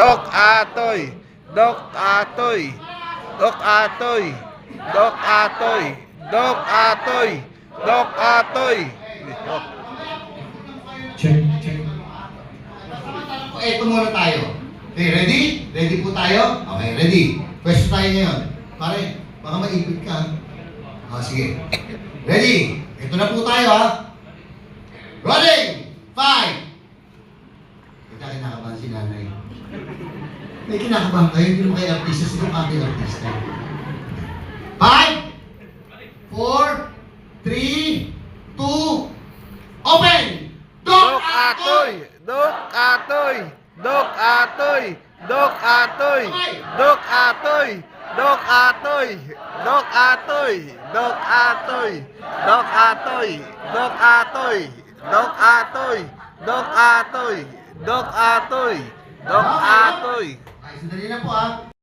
Dok atoy. Dok atoy. Dok atoy. Dok atoy. Dok atoy. Dok atoy. Check, check. Eto muna tayo. Okay, ready? Ready po tayo? Okay, ready. Pwesto tayo ngayon. Pare, baka maipit ka. Sige. Ready? Ito na po tayo, ha? Rolling! 5! Kita kinakabahan si nanay. May kinakabahan kayo, hindi mo kayo artista, sino ating artista? 5, 4, 3, 2, open! Dok atoy. Dok atoy. Dok atoy. Dok atoy. Dok atoy. Dok atoy. Dok atoy. Dok atoy. Dok atoy. Dok atoy. Dok atoy. Dok atoy. Dok atoy. Dok atoy. Ay, sandali na po, ha?